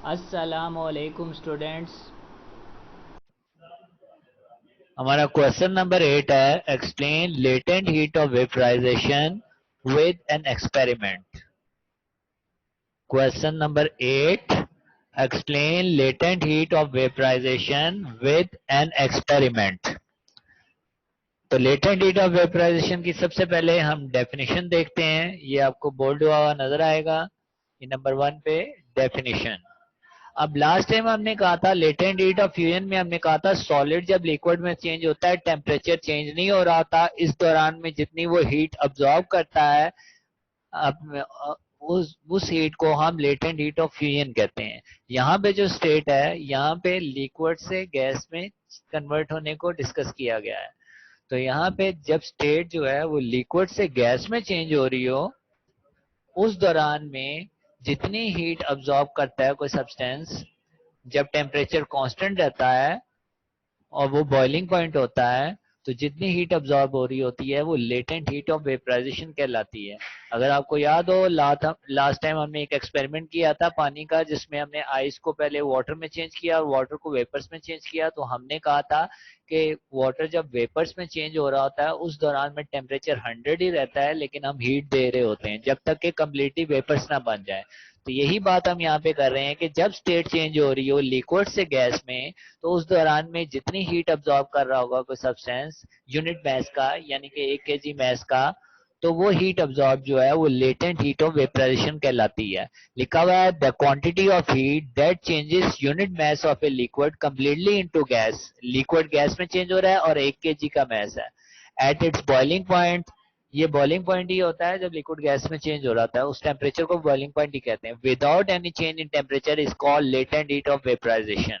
अस्सलामुअलैकुम स्टूडेंट्स। हमारा question number 8 है, explain latent heat of vaporisation with an experiment. Question number 8, explain latent heat of vaporisation with an experiment. तो latent heat of vaporisation की सबसे पहले हम definition देखते हैं। ये आपको बोल्ड हुआ हुआ नजर आएगा। ये नंबर 1 पे डेफिनेशन। अब लास्ट टाइम हमने कहा था लेटेंट हीट ऑफ फ्यूजन में हमने कहा था सॉलिड जब लिक्विड में चेंज होता है टेम्परेचर चेंज नहीं हो रहा था। इस दौरान में जितनी वो हीट अब्जॉर्ब करता है उस हीट को हम लेटेंट हीट ऑफ फ्यूजन कहते हैं। यहाँ पे जो स्टेट है, यहाँ पे लिक्विड से गैस में कन्वर्ट होने को डिस्कस किया गया है। तो यहाँ पे जब स्टेट जो है वो लिक्विड से गैस में चेंज हो रही हो, उस दौरान में जितनी हीट अब्जॉर्ब करता है कोई सब्सटेंस, जब टेम्परेचर कांस्टेंट रहता है और वो बॉइलिंग पॉइंट होता है, तो जितनी हीट अब्जॉर्ब हो रही होती है वो लेटेंट हीट ऑफ वेपराइजेशन कहलाती है। अगर आपको याद हो, लास्ट टाइम हमने एक एक्सपेरिमेंट किया था पानी का, जिसमें हमने आइस को पहले वाटर में चेंज किया और वाटर को वेपर्स में चेंज किया। तो हमने कहा था कि वाटर जब वेपर्स में चेंज हो रहा होता है उस दौरान में टेम्परेचर 100 ही रहता है, लेकिन हम हीट दे रहे होते हैं जब तक कि कम्प्लीटली वेपर्स ना बन जाए। तो यही बात हम यहाँ पे कर रहे हैं कि जब स्टेट चेंज हो रही हो लिक्विड से गैस में, तो उस दौरान में जितनी हीट अब्जॉर्ब कर रहा होगा कोई सब्सटेंस यूनिट मास का, यानी कि 1 kg मास का, तो वो हीट अब्जॉर्ब जो है वो लेटेंट हीट ऑफ वेपराइजेशन कहलाती है। लिखा हुआ है the quantity of heat that changes unit mass of a liquid completely into gas. Liquid gas में चेंज हो रहा है और 1 kg का मास है एट इट्स बॉइलिंग पॉइंट। ये बॉइलिंग पॉइंट ही होता है जब लिक्विड गैस में चेंज हो रहा था, उस टेम्परेचर को बॉइलिंग पॉइंट ही कहते हैं। Without any change in temperature is called latent heat of vaporisation.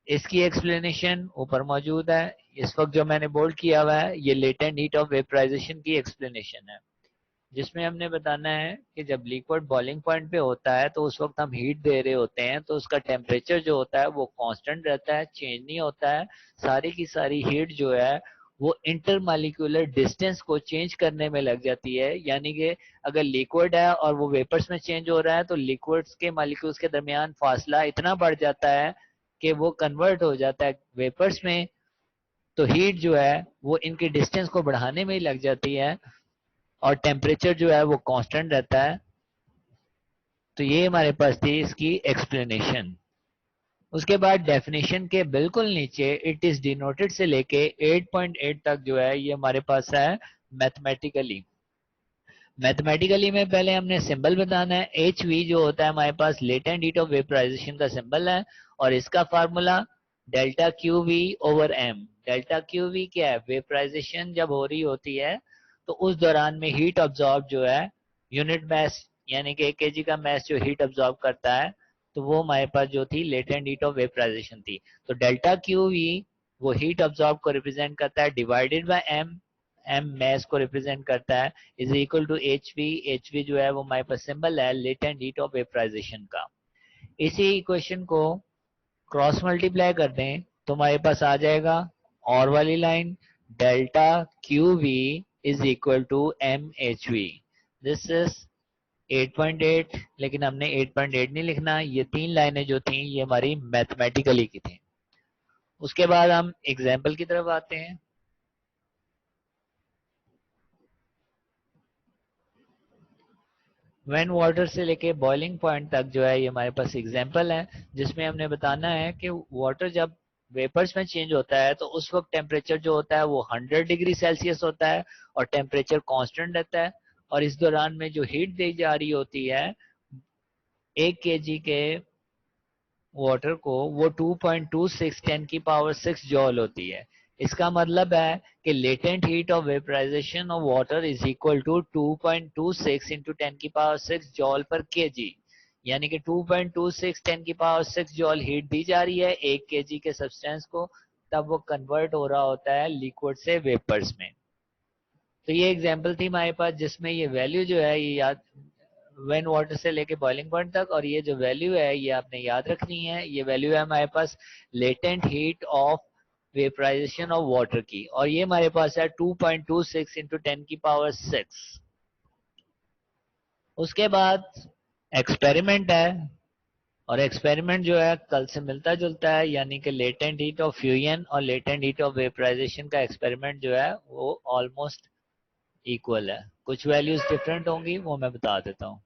इसकी एक्सप्लेनेशन ऊपर मौजूद है। इस वक्त जो मैंने बोल्ड किया हुआ है ये लेटेंट हीट ऑफ वेपराइजेशन की एक्सप्लेनेशन है, जिसमें हमने बताना है कि जब लिक्विड बॉइलिंग पॉइंट पे होता है तो उस वक्त हम हीट दे रहे होते हैं, तो उसका टेम्परेचर जो होता है वो कांस्टेंट रहता है, चेंज नहीं होता है। सारी की सारी हीट जो है वो इंटरमालिक्यूलर डिस्टेंस को चेंज करने में लग जाती है। यानी कि अगर लिक्विड है और वो वेपर्स में चेंज हो रहा है तो लिक्विड्स के मालिक्यूल्स के दरमियान फासला इतना बढ़ जाता है कि वो कन्वर्ट हो जाता है वेपर्स में। तो हीट जो है वो इनके डिस्टेंस को बढ़ाने में ही लग जाती है और टेम्परेचर जो है वो कांस्टेंट रहता है। तो ये हमारे पास थी इसकी एक्सप्लेनेशन। उसके बाद डेफिनेशन के बिल्कुल नीचे इट इज डिनोटेड से लेके 8.8 तक जो है ये हमारे पास है मैथमेटिकली। मैथमेटिकली में पहले हमने सिंबल बताना है। एच वी जो होता है हमारे पास लेटेंट हीट ऑफ वेपराइजेशन का सिंबल है, और इसका formula delta Q V over M. Delta Q V क्या है? वेपराइजेशन जब हो रही होती है तो उस दौरान में हीट अब्जॉर्ब जो है यूनिट मास, यानी कि 1 kg का मास जो हीट अब्जॉर्ब करता है, तो वो हमारे पास जो थी लेटेंट हीट ऑफ वेपराइजेशन थी। तो डेल्टा क्यू वी वो हीट अब्जॉर्ब को रिप्रेजेंट करता है, divided by M. M mass को रिप्रेजेंट करता है, is equal to H V. H V जो है वो हमारे पास सिंबल है लेटेंट हीट ऑफ वेपराइजेशन का। इसी इक्वेशन को क्रॉस मल्टीप्लाई कर दें तो हमारे पास आ जाएगा और वाली line, delta Q V is equal to M H V. This is 8.8, लेकिन हमने 8.8 नहीं लिखना। ये 3 लाइनें जो थी ये हमारी मैथमेटिकली की थी। उसके बाद हम एग्जाम्पल की तरफ आते हैं। वेन वाटर से लेके बॉइलिंग पॉइंट तक जो है ये हमारे पास एग्जाम्पल है, जिसमें हमने बताना है कि वाटर जब वेपर्स में चेंज होता है तो उस वक्त टेम्परेचर जो होता है वो 100 डिग्री सेल्सियस होता है और टेम्परेचर कांस्टेंट रहता है। और इस दौरान में जो हीट दी जा रही होती है 1 kg के वाटर को, वो 2.26 10⁶ जॉल होती है। इसका मतलब है कि latent heat of vaporization of water is equal to 2.26 into 10⁶ joule per KG. यानी कि 2.26 10⁶ जॉल हीट दी जा रही है 1 kg के सब्सटेंस को, तब वो कन्वर्ट हो रहा होता है लिक्विड से वेपर्स में। तो ये एग्जांपल थी हमारे पास जिसमें ये वैल्यू जो है ये याद, वेन वाटर से लेके बॉइलिंग पॉइंट तक, और ये जो वैल्यू है ये आपने याद रखनी है। ये वैल्यू है हमारे पास latent heat of vaporization of water की, और ये हमारे पास है 2.26 इंटू 10⁶। उसके बाद एक्सपेरिमेंट है। और एक्सपेरिमेंट जो है कल से मिलता जुलता है, यानी कि लेटेंट हीट ऑफ फ्यूजन और लेटेंट हीट ऑफ वेपराइजेशन का एक्सपेरिमेंट जो है वो ऑलमोस्ट इक्वल है। कुछ वैल्यूज डिफरेंट होंगी, वो मैं बता देता हूँ।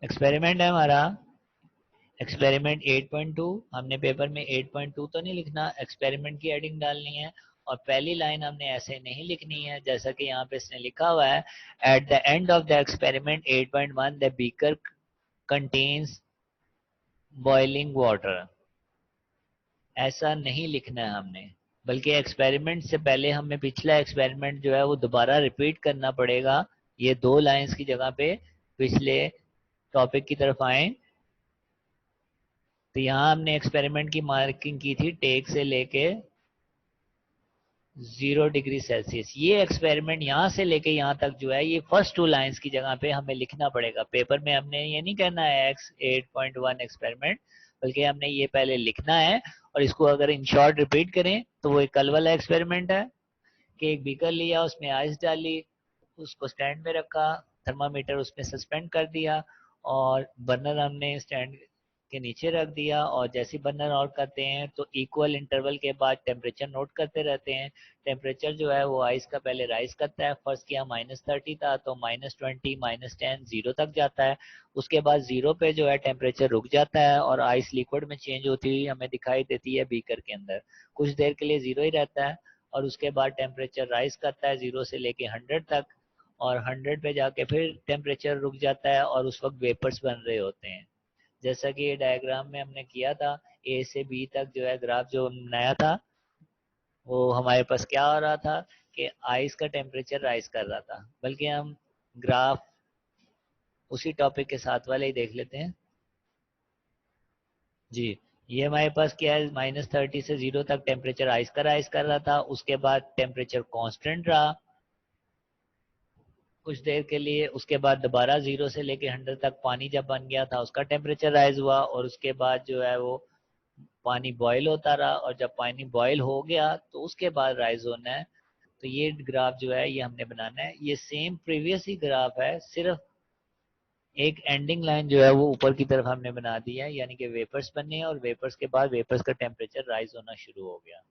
एक्सपेरिमेंट है हमारा एक्सपेरिमेंट 8.2। हमने पेपर में 8.2 तो नहीं लिखना, एक्सपेरिमेंट की हेडिंग डालनी है। और पहली लाइन हमने ऐसे नहीं लिखनी है जैसा कि यहाँ पे इसने लिखा हुआ है, at the end of the experiment 8.1 the beaker contains boiling water. ऐसा नहीं लिखना है हमने, बल्कि एक्सपेरिमेंट से पहले हमें पिछला एक्सपेरिमेंट जो है वो दोबारा रिपीट करना पड़ेगा। ये दो लाइंस की जगह पे पिछले टॉपिक की तरफ आए। तो यहाँ हमने एक्सपेरिमेंट की मार्किंग की थी टेक से लेके 0 डिग्री सेल्सियस। ये एक्सपेरिमेंट यहाँ से लेके यहाँ तक जो है ये फर्स्ट टू लाइंस की जगह पे हमें लिखना पड़ेगा। पेपर में हमने ये नहीं कहना है एक्स 8.1 एक्सपेरिमेंट, बल्कि हमने ये पहले लिखना है। और इसको अगर इन शॉर्ट रिपीट करें तो वो एक कल वाला एक्सपेरिमेंट है कि एक बीकर लिया, उसमें आइस डाली, उसको स्टैंड में रखा, थर्मामीटर उसमें सस्पेंड कर दिया और बर्नर हमने स्टैंड के नीचे रख दिया। और जैसे बर्नर ऑन करते हैं तो इक्वल इंटरवल के बाद टेम्परेचर नोट करते रहते हैं। टेम्परेचर जो है वो आइस का पहले राइज करता है। फर्स्ट किया -30 था तो -20 -10 जीरो तक जाता है। उसके बाद जीरो पे जो है टेम्परेचर रुक जाता है और आइस लिक्विड में चेंज होती हुई हमें दिखाई देती है बीकर के अंदर। कुछ देर के लिए जीरो ही रहता है और उसके बाद टेम्परेचर राइज करता है 0 से लेके 100 तक। और 100 पे जाके फिर टेम्परेचर रुक जाता है और उस वक्त वेपर्स बन रहे होते हैं। जैसा कि ये डायग्राम में हमने किया था, ए से बी तक जो है ग्राफ जो नया था, वो हमारे पास क्या हो रहा था कि आइस का टेम्परेचर राइज कर रहा था। बल्कि हम ग्राफ उसी टॉपिक के साथ वाले ही देख लेते हैं। जी, ये हमारे पास क्या है, -30 से 0 तक टेम्परेचर आइस का राइज कर रहा था। उसके बाद टेम्परेचर कांस्टेंट रहा कुछ देर के लिए। उसके बाद दोबारा 0 से लेके 100 तक पानी जब बन गया था उसका टेम्परेचर राइज हुआ और उसके बाद जो है वो पानी बॉयल होता रहा। और जब पानी बॉयल हो गया तो उसके बाद राइज होना है। तो ये ग्राफ जो है ये हमने बनाना है। ये सेम प्रीवियस ही ग्राफ है, सिर्फ एक एंडिंग लाइन जो है वो ऊपर की तरफ हमने बना दी है, यानी कि वेपर्स बनने हैं और वेपर्स के बाद वेपर्स का टेम्परेचर राइज होना शुरू हो गया।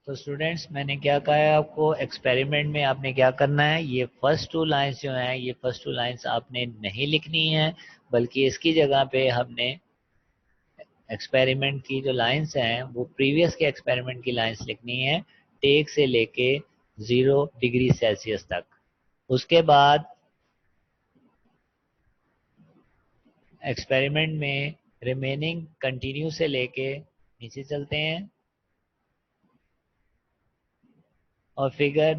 तो स्टूडेंट्स, मैंने क्या कहा है आपको, एक्सपेरिमेंट में आपने क्या करना है, ये फर्स्ट टू लाइंस जो हैं ये फर्स्ट टू लाइंस आपने नहीं लिखनी है, बल्कि इसकी जगह पे हमने एक्सपेरिमेंट की जो लाइंस हैं वो प्रीवियस के एक्सपेरिमेंट की लाइंस लिखनी है, टेक से लेके 0 डिग्री सेल्सियस तक। उसके बाद एक्सपेरिमेंट में रिमेनिंग कंटिन्यू से लेके नीचे चलते हैं और फिगर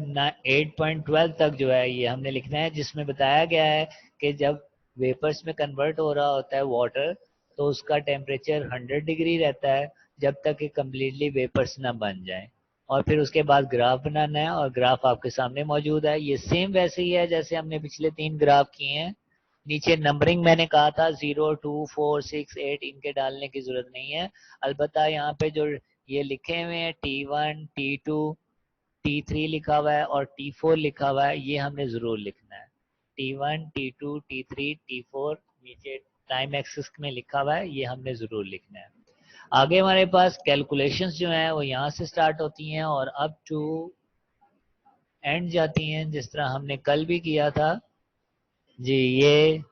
8.12 तक जो है ये हमने लिखना है, जिसमें बताया गया है कि जब वेपर्स में कन्वर्ट हो रहा होता है वाटर तो उसका टेम्परेचर 100 डिग्री रहता है जब तक कि कम्प्लीटली वेपर्स ना बन जाए। और फिर उसके बाद ग्राफ बनाना है और ग्राफ आपके सामने मौजूद है। ये सेम वैसे ही है जैसे हमने पिछले 3 ग्राफ किए हैं। नीचे नंबरिंग मैंने कहा था 0 2 4 6 8 इनके डालने की जरूरत नहीं है। अलबत्ता यहाँ पे जो ये लिखे हुए हैं T1 T2 T3 लिखा हुआ है और T4 लिखा हुआ है, ये हमने जरूर लिखना है। T1 T2 T3 T4 नीचे टाइम एक्सिस में लिखा हुआ है, ये हमने जरूर लिखना है। आगे हमारे पास कैलकुलेशंस जो हैं वो यहाँ से स्टार्ट होती हैं और अप टू एंड जाती हैं, जिस तरह हमने कल भी किया था। जी, ये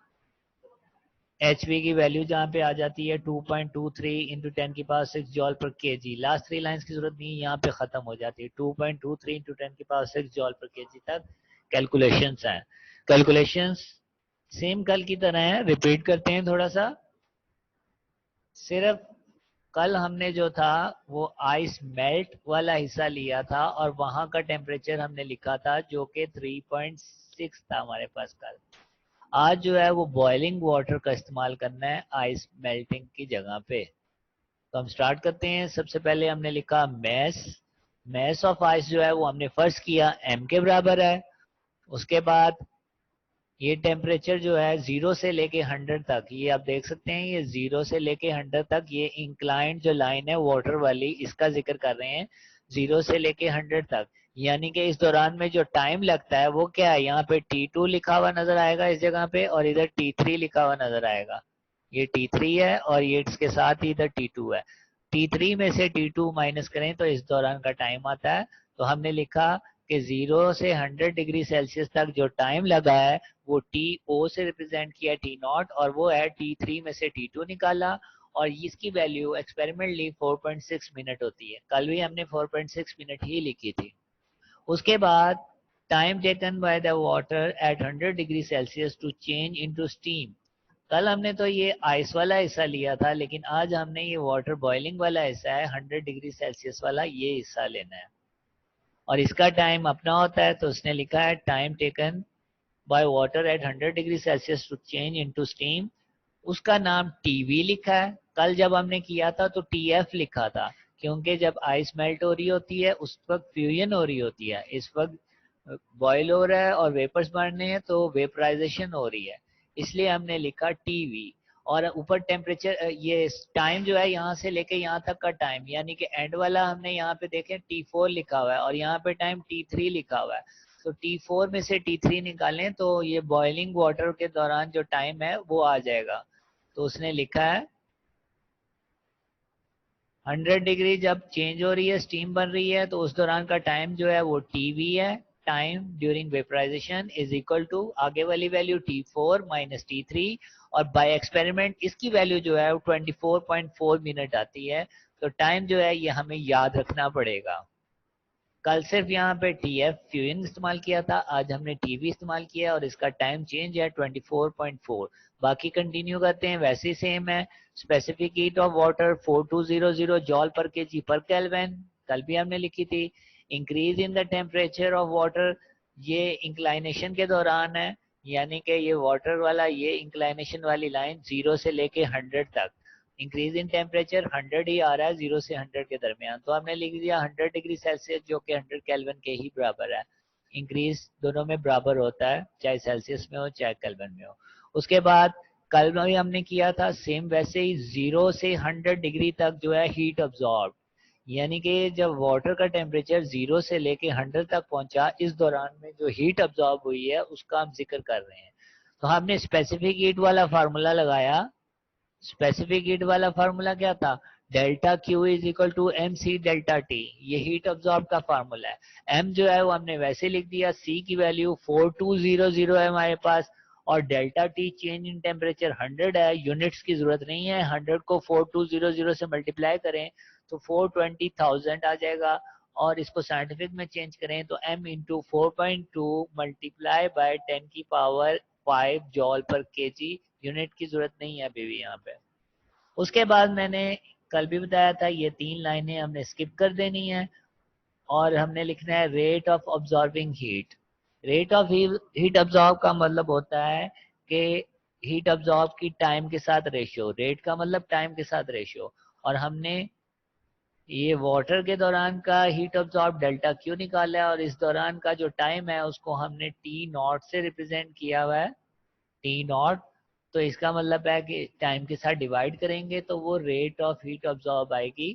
एच की वैल्यू जहाँ पे आ जाती है 2.23 into 10⁶ joule per KG. Last 3 lines की जरूरत नहीं है, यहाँ पे खत्म हो जाती है। 2.23 इंटू 10⁶ जॉल पर केजी तक कैलकुलेशंस हैं। कैलकुलेशंस सेम कल की तरह है, रिपीट करते हैं थोड़ा सा। सिर्फ कल हमने जो था वो आइस मेल्ट वाला हिस्सा लिया था और वहां का टेम्परेचर हमने लिखा था जो कि 3.6 था हमारे पास कल। आज जो है वो बॉइलिंग वाटर का इस्तेमाल करना है आइस मेल्टिंग की जगह पे। तो हम स्टार्ट करते हैं। सबसे पहले हमने लिखा मैस ऑफ आइस जो है वो हमने फर्स्ट किया m के बराबर है। उसके बाद ये टेम्परेचर जो है 0 से लेके 100 तक, ये आप देख सकते हैं, ये 0 से लेके 100 तक, ये इंक्लाइंड जो लाइन है वाटर वाली, इसका जिक्र कर रहे हैं 0 से लेके 100 तक। यानी कि इस दौरान में जो टाइम लगता है वो क्या है, यहाँ पे T2 लिखा हुआ नजर आएगा इस जगह पे, और इधर T3 लिखा हुआ नजर आएगा। ये T3 है और ये इसके साथ ही इधर T2 है। T3 में से T2 माइनस करें तो इस दौरान का टाइम आता है। तो हमने लिखा कि 0 से 100 डिग्री सेल्सियस तक जो टाइम लगा है वो TO से रिप्रेजेंट किया T0, और वो है T3 में से T2 निकाला, और इसकी वैल्यू एक्सपेरिमेंटली 4.6 मिनट होती है। कल भी हमने 4.6 मिनट ही लिखी थी। उसके बाद time taken by the water at 100 degree Celsius to change into steam. कल हमने तो ये आइस वाला हिस्सा लिया था, लेकिन आज हमने ये वाटर बॉइलिंग वाला हिस्सा है 100 डिग्री सेल्सियस वाला, ये हिस्सा लेना है। और इसका टाइम अपना होता है, तो उसने लिखा है time taken by water at 100 degree Celsius to change into steam. उसका नाम टीवी लिखा है। कल जब हमने किया था तो टीएफ लिखा था, क्योंकि जब आइस मेल्ट हो रही होती है उस वक्त फ्यूजन हो रही होती है। इस वक्त बॉयल हो रहा है और वेपर्स बन रहे हैं, तो वेपराइजेशन हो रही है, इसलिए हमने लिखा टीवी। और ऊपर टेम्परेचर, ये टाइम जो है यहाँ से लेके यहाँ तक का टाइम, यानी कि एंड वाला हमने यहाँ पे देखें T4 लिखा हुआ है और यहाँ पे टाइम T3 लिखा हुआ है। तो T4 में से T3 निकालें तो ये बॉइलिंग वाटर के दौरान जो टाइम है वो आ जाएगा। तो उसने लिखा है 100 डिग्री जब चेंज हो रही है, स्टीम बन रही है, तो उस दौरान का टाइम जो है वो टीवी है। Time during vaporization is equal to आगे वाली वैल्यू T4 माइनस T3, और बाय एक्सपेरिमेंट इसकी वैल्यू जो है वो 24.4 मिनट आती है। तो टाइम जो है ये हमें याद रखना पड़ेगा। कल सिर्फ यहाँ पे TF फ्यूजन इस्तेमाल किया था, आज हमने टीवी इस्तेमाल किया और इसका टाइम चेंज है 24.4। बाकी कंटिन्यू करते हैं, वैसे ही सेम है। Specific heat of water 4200 जॉल per KG पर केल्विन, कल भी हमने लिखी थी। Increase in the temperature of water, ये इंक्लाइनेशन के दौरान है, यानी कि ये वाटर वाला, ये इंक्लाइनेशन वाली लाइन 0 से लेके 100 तक। इंक्रीज इन टेम्परेचर 100 ही आ रहा है 0 से 100 के दरमियान, तो हमने लिख दिया 100 डिग्री सेल्सियस, जो कि 100 केल्विन के ही बराबर है। इंक्रीज दोनों में बराबर होता है, चाहे सेल्सियस में हो चाहे केल्विन में हो। उसके बाद कल भी हमने किया था सेम वैसे ही, 0 से 100 डिग्री तक जो है हीट ऑब्जॉर्ब, यानी कि जब वाटर का टेम्परेचर 0 से लेके 100 तक पहुंचा, इस दौरान में जो हीट ऑब्जॉर्ब हुई है उसका हम जिक्र कर रहे हैं। तो हमने स्पेसिफिक हीट वाला फार्मूला लगाया। स्पेसिफिक हीट वाला फार्मूला क्या था, delta Q is equal to M C delta T, ये हीट ऑब्जॉर्ब का फार्मूला है। एम जो है वो हमने वैसे लिख दिया, सी की वैल्यू 4200 है हमारे पास, और delta T change in temperature 100 है, यूनिट्स की जरूरत नहीं है, 100 को 4200 से मल्टीप्लाई करें तो 420,000 आ जाएगा। और इसको साइंटिफिक में चेंज करें तो m इंटू 4.2 मल्टीप्लाई बाय 10 की पावर 5 जॉल पर केजी, यूनिट की जरूरत नहीं है अभी भी यहाँ पे। उसके बाद मैंने कल भी बताया था, ये 3 लाइनें हमने स्किप कर देनी है, और हमने लिखना है rate of absorbing heat. Rate of heat absorb का मतलब होता है कि हीट ऑब्जॉर्ब की टाइम के साथ रेशियो, रेट का मतलब टाइम के साथ रेशियो। और हमने ये वाटर के दौरान का हीट ऑब्जॉर्ब डेल्टा क्यू निकाला है, और इस दौरान का जो टाइम है उसको हमने टी नॉट से रिप्रेजेंट किया हुआ है, टी नॉट। तो इसका मतलब है कि टाइम के साथ डिवाइड करेंगे तो वो रेट ऑफ हीट ऑब्जॉर्ब आएगी।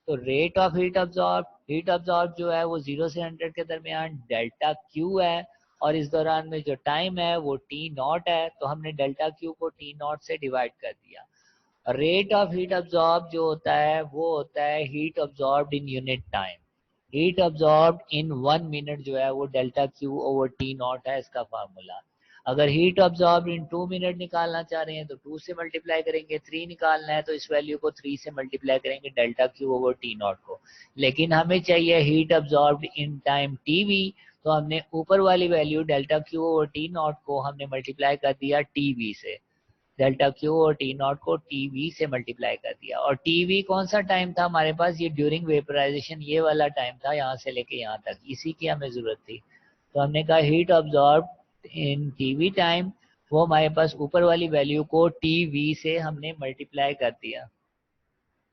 तो रेट ऑफ हीट ऑब्जॉर्ब जो है वो 0 से 100 के दरमियान डेल्टा क्यू है, और इस दौरान में जो टाइम है वो टी नॉट है, तो हमने डेल्टा क्यू को टी नॉट से डिवाइड कर दिया। रेट ऑफ हीट ऑब्जॉर्ब जो होता है वो होता है heat absorb in unit time. Heat absorb in 1 minute जो है वो delta Q over T not है, इसका फार्मूला। अगर हीट ऑब्जॉर्ब इन 2 मिनट निकालना चाह रहे हैं तो 2 से मल्टीप्लाई करेंगे, 3 निकालना है तो इस वैल्यू को 3 से मल्टीप्लाई करेंगे delta Q over T not को। लेकिन हमें चाहिए heat absorb in time TV, तो हमने ऊपर वाली value delta Q over T not को हमने मल्टीप्लाई कर दिया टीवी से, डेल्टा क्यू और टी नॉट को टीवी से मल्टीप्लाई कर दिया। और टीवी कौन सा टाइम था हमारे पास, ये ड्यूरिंग वेपराइजेशन, ये वाला टाइम था यहाँ से लेके यहाँ तक, इसी की हमें जरूरत थी। तो हमने कहा हीट ऑब्जॉर्ब इन टीवी टाइम, वो हमारे पास ऊपर वाली वैल्यू को टीवी से हमने मल्टीप्लाई कर दिया।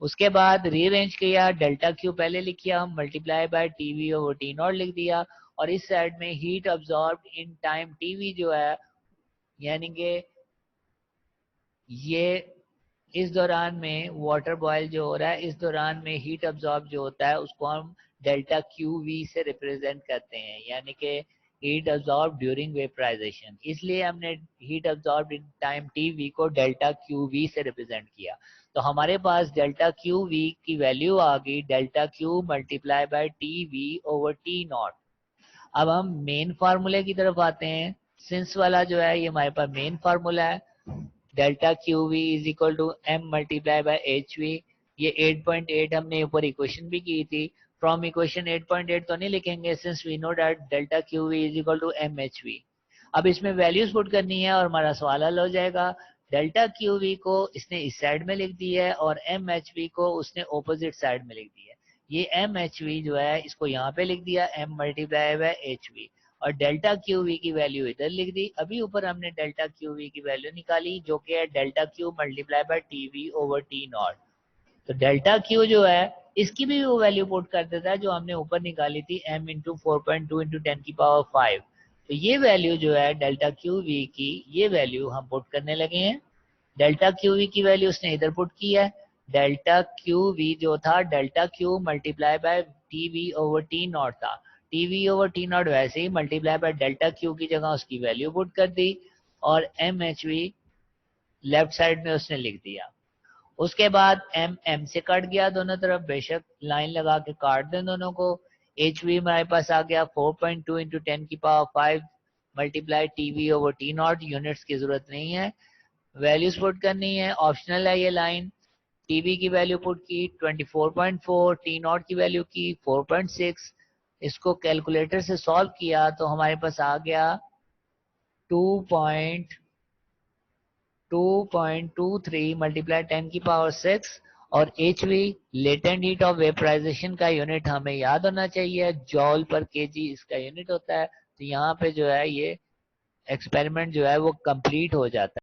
उसके बाद रीअरेंज किया, डेल्टा क्यू पहले लिखिया, हम multiply by TV over T not लिख दिया, और इस साइड में heat absorb in time TV जो है यानी कि ये इस दौरान में वाटर बॉयल जो हो रहा है, इस दौरान में हीट अब्जॉर्ब जो होता है उसको हम डेल्टा क्यू वी से रिप्रेजेंट करते हैं, यानी कि हीट अब्जॉर्ब ड्यूरिंग वेपराइजेशन। इसलिए हमने heat absorb in time T V को डेल्टा क्यू वी से रिप्रेजेंट किया। तो हमारे पास डेल्टा क्यू वी की वैल्यू आ गई delta Q multiply by T V over T naught. अब हम मेन फार्मूले की तरफ आते हैं। सिंस वाला जो है ये हमारे पास मेन फार्मूला है, delta Q V is equal to M multiply by H V. ये 8.8 हमने ऊपर इक्वेशन भी की थी। फ्रॉम इक्वेशन 8.8 तो नहीं लिखेंगे, since we know that delta Q V is equal to M H V. अब इसमें वैल्यूज पुट करनी है और हमारा सवाल हल हो जाएगा। डेल्टा क्यू वी को इसने इस साइड में लिख दिया है और एम एच वी को उसने ऑपोजिट साइड में लिख दिया है। ये एम एच वी जो है इसको यहाँ पे लिख दिया M multiply by H V, और डेल्टा क्यू वी की वैल्यू इधर लिख दी। अभी ऊपर हमने डेल्टा क्यू वी की वैल्यू निकाली जो कि है delta Q multiply by T V over T naught. तो डेल्टा क्यू जो है इसकी भी वो वैल्यू पुट कर देता है जो हमने ऊपर निकाली थी m इंटू 4.2 इंटू 10⁵। तो ये वैल्यू जो है डेल्टा क्यू वी की, ये वैल्यू हम पुट करने लगे हैं। डेल्टा क्यू वी की वैल्यू उसने इधर पुट की है। डेल्टा क्यू वी जो था delta Q multiply by T V over T naught था। T V over T naught वैसे ही मल्टीप्लाई बाय डेल्टा क्यू की जगह उसकी वैल्यू पुट कर दी और M H V left side में उसने लिख दिया। उसके बाद एम एम से कट गया दोनों तरफ, बेशक लाइन लगा के काट दें दोनों को। एच वी हमारे पास आ गया 4.2 into 10⁵ multiply T V over T not. Units की जरूरत नहीं है, वैल्यूज पुट करनी है, ऑप्शनल है ये लाइन। टीवी की वैल्यू पुट की 24.4, टी नॉट की वैल्यू की 4.6। इसको कैलकुलेटर से सॉल्व किया तो हमारे पास आ गया 2.23 मल्टीप्लाई 10⁶। और H V latent heat of vaporisation का यूनिट हमें याद होना चाहिए, जॉल पर केजी इसका यूनिट होता है। तो यहाँ पे जो है ये एक्सपेरिमेंट जो है वो कंप्लीट हो जाता है।